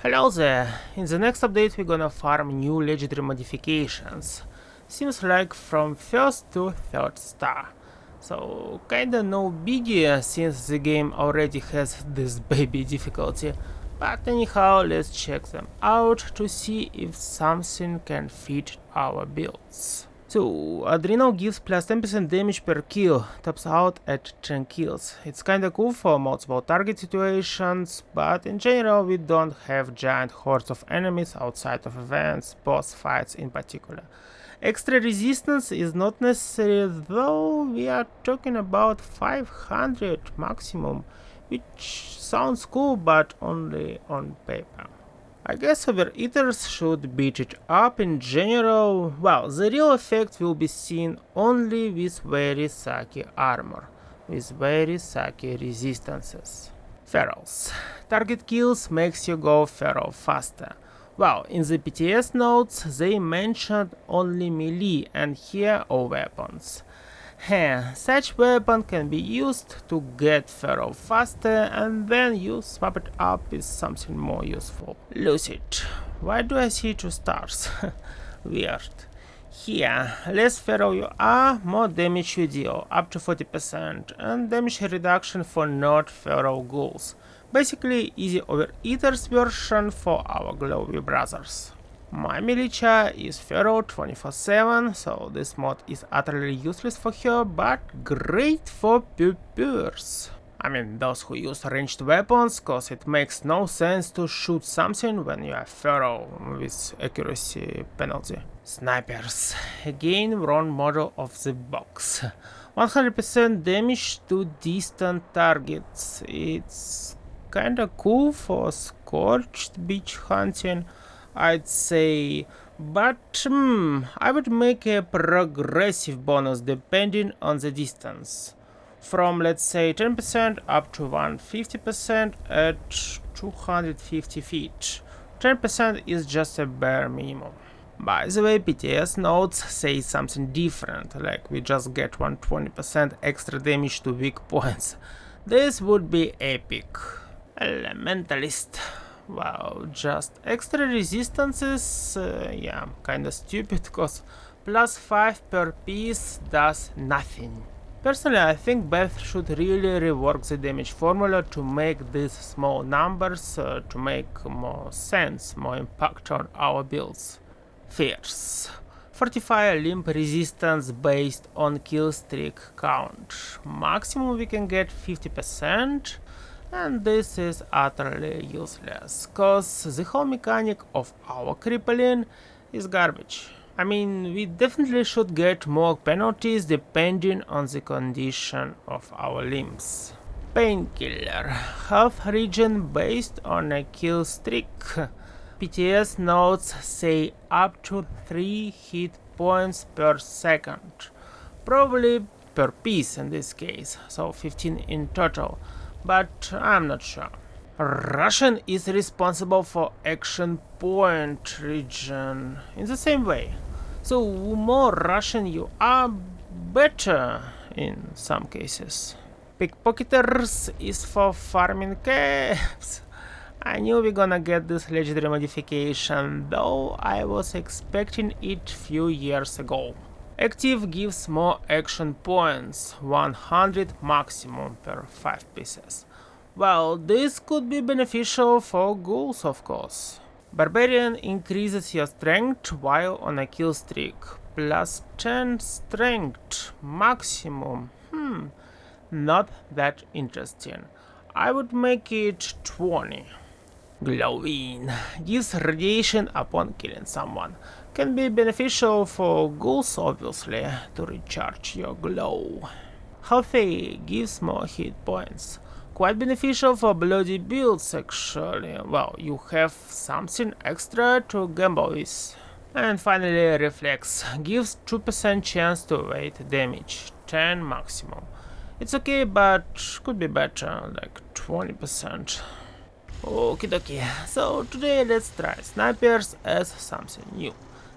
Hello there, in the next update we're gonna farm new legendary modifications. Seems like from first to third star. So kinda no biggie since the game already has this baby difficulty. But anyhow, let's check them out to see if something can fit our builds. So, Adrenal gives plus 10% damage per kill, tops out at 10 kills. It's kinda cool for multiple target situations, but in general we don't have giant hordes of enemies outside of events, boss fights in particular. Extra resistance is not necessary, though we are talking about 500 maximum, which sounds cool but only on paper. I guess overeaters should beat it up in general. Well, the real effect will be seen only with very sucky armor, with very sucky resistances. Ferals. Target kills makes you go feral faster. Well, in the PTS notes they mentioned only melee and here all weapons. Such weapon can be used to get feral faster and then you swap it up with something more useful. Lucid. Why do I see 2 stars? Weird. Here, less feral you are, more damage you deal, up to 40%, and damage reduction for not feral ghouls. Basically, easy overeaters version for our glowy brothers. My militia is feral 24/7, so this mod is utterly useless for her, but great for pupers. I mean those who use ranged weapons, cause it makes no sense to shoot something when you are feral with accuracy penalty. Snipers. Again, wrong model of the box. 100% damage to distant targets. It's kinda cool for scorched beach hunting, I'd say, but I would make a progressive bonus depending on the distance. From let's say 10% up to 150% at 250 feet. 10% is just a bare minimum. By the way, PTS notes say something different, like we just get 120% extra damage to weak points. This would be epic. Elementalist. Wow, just extra resistances, yeah, kinda stupid, cause plus 5 per piece does nothing. Personally, I think Beth should really rework the damage formula to make these small numbers to make more sense, more impact on our builds. Fierce. Fortify limb resistance based on kill streak count. Maximum we can get 50%. And this is utterly useless, cause the whole mechanic of our crippling is garbage. I mean, we definitely should get more penalties depending on the condition of our limbs. Painkiller. Health regen based on a kill streak. PTS notes say up to 3 hit points per second. Probably per piece in this case, so 15 in total. But I'm not sure. Russian is responsible for action point region in the same way. So more Russian you are, better in some cases. Pickpocketers is for farming caps. I knew we're gonna get this legendary modification, though I was expecting it few years ago. Active gives more action points, 100 maximum per 5 pieces. Well, this could be beneficial for ghouls, of course. Barbarian increases your strength while on a kill streak, plus 10 strength maximum. Not that interesting. I would make it 20. Glowing gives radiation upon killing someone. Can be beneficial for ghouls, obviously, to recharge your glow. Healthy gives more hit points. Quite beneficial for bloody builds, actually. Well, you have something extra to gamble with. And finally, Reflex gives 2% chance to evade damage, 10 maximum. It's okay, but could be better, like 20%. Okie dokie, so today let's try snipers as something new,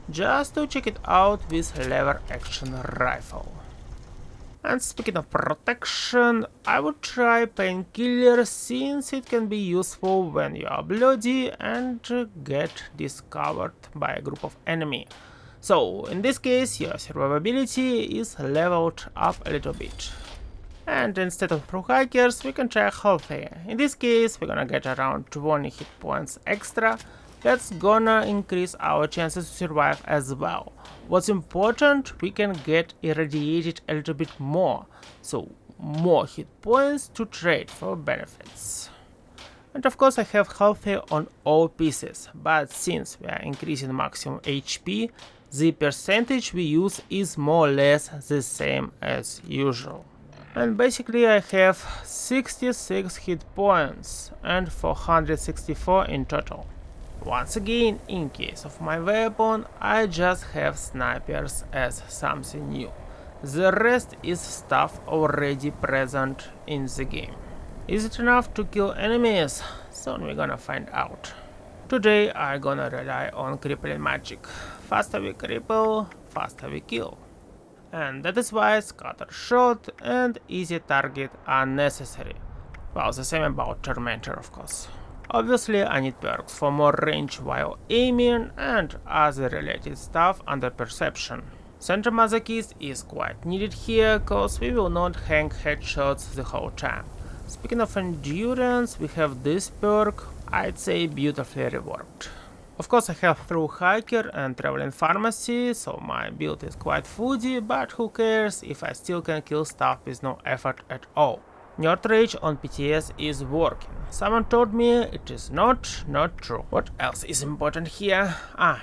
just to check it out with lever action rifle. And speaking of protection, I would try painkiller since it can be useful when you are bloody and get discovered by a group of enemy. So in this case your survivability is leveled up a little bit. And instead of through hackers we can try healthy. In this case we're gonna get around 20 hit points extra. That's gonna increase our chances to survive as well. What's important, we can get irradiated a little bit more, so more hit points to trade for benefits. And of course I have healthy on all pieces, but since we are increasing maximum HP, the percentage we use is more or less the same as usual. And basically I have 66 hit points and 464 in total. Once again, in case of my weapon, I just have snipers as something new. The rest is stuff already present in the game. Is it enough to kill enemies? Soon we're gonna find out. Today I'm gonna rely on crippling magic. Faster we cripple, faster we kill. And that is why scatter shot and easy target are necessary. Well, the same about Tormentor of course. Obviously I need perks for more range while aiming and other related stuff under perception. Center Masochist is quite needed here cause we will not hang headshots the whole time. Speaking of endurance, we have this perk, I'd say beautifully reworked. Of course I have Through Hiker and Traveling Pharmacy, so my build is quite foodie, but who cares if I still can kill stuff with no effort at all. Nerd Rage on PTS is working. Someone told me it is not true. What else is important here?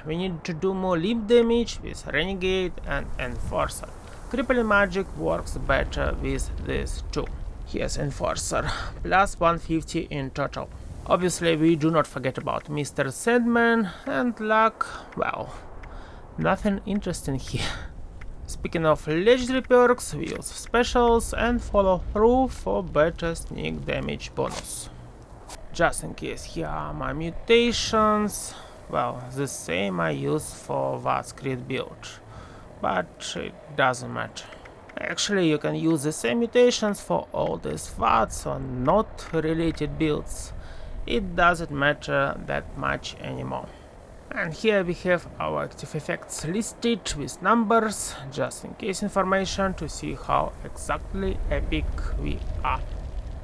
We need to do more leap damage with Renegade and Enforcer. Crippling Magic works better with this too. Here's Enforcer, plus 150 in total. Obviously we do not forget about Mr. Sandman and luck, well, nothing interesting here. Speaking of legendary perks, we use specials and follow through for better sneak damage bonus. Just in case, here are my mutations. Well, the same I use for Vlad's crit build, but it doesn't matter. Actually, you can use the same mutations for all these Vlads or not related builds. It doesn't matter that much anymore. And here we have our active effects listed with numbers, just in case information to see how exactly epic we are.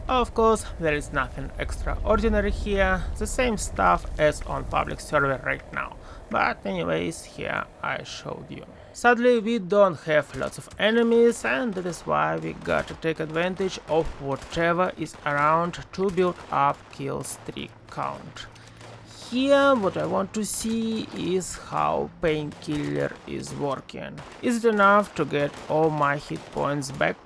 Of course, there is nothing extraordinary here, the same stuff as on public server right now, but anyways, here I showed you. Sadly, we don't have lots of enemies, and that is why we gotta take advantage of whatever is around to build up kill streak count. Here what I want to see is how Painkiller is working. Is it enough to get all my hit points back?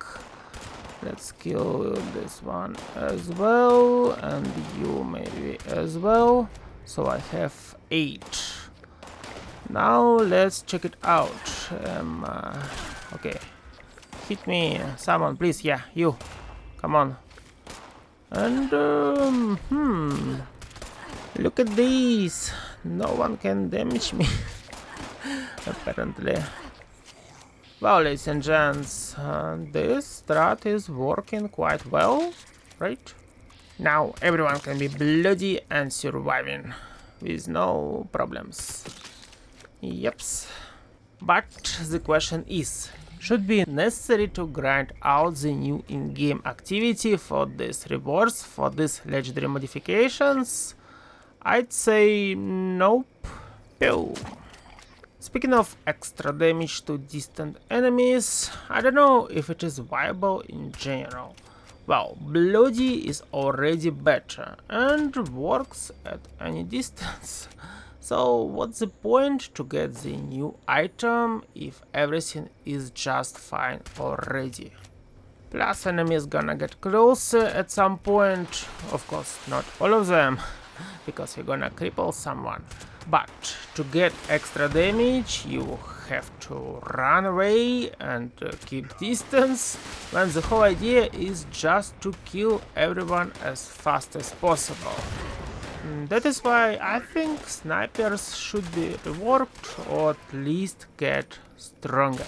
Let's kill this one as well, and you maybe as well. So I have 8. Now let's check it out. Okay, hit me, someone please, yeah, you, come on. And look at these, no one can damage me, apparently. Well, ladies and gents, this strat is working quite well, right? Now everyone can be bloody and surviving with no problems. Yeps. But the question is, should be necessary to grind out the new in-game activity for these rewards, for these legendary modifications? I'd say nope. Pew. Speaking of extra damage to distant enemies, I don't know if it is viable in general. Well, Bloody is already better and works at any distance. So what's the point to get the new item if everything is just fine already? Plus enemies gonna get closer at some point, of course not all of them, because you're gonna cripple someone. But to get extra damage you have to run away and keep distance, when the whole idea is just to kill everyone as fast as possible. That is why I think snipers should be reworked or at least get stronger.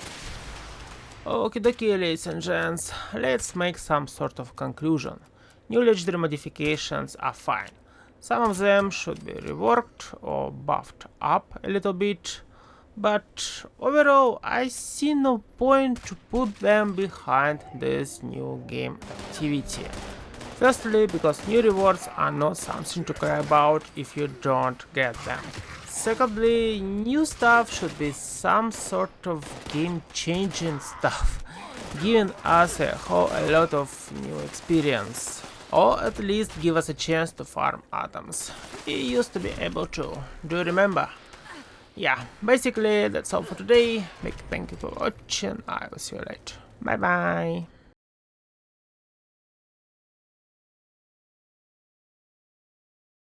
Okie dokie, ladies and gents, let's make some sort of conclusion. New legendary modifications are fine. Some of them should be reworked or buffed up a little bit, but overall I see no point to put them behind this new game activity. Firstly, because new rewards are not something to cry about if you don't get them. Secondly, new stuff should be some sort of game-changing stuff, giving us a whole lot of new experience. Or at least give us a chance to farm atoms. We used to be able to. Do you remember? Yeah, basically that's all for today. Big thank you for watching. I will see you later. Bye bye.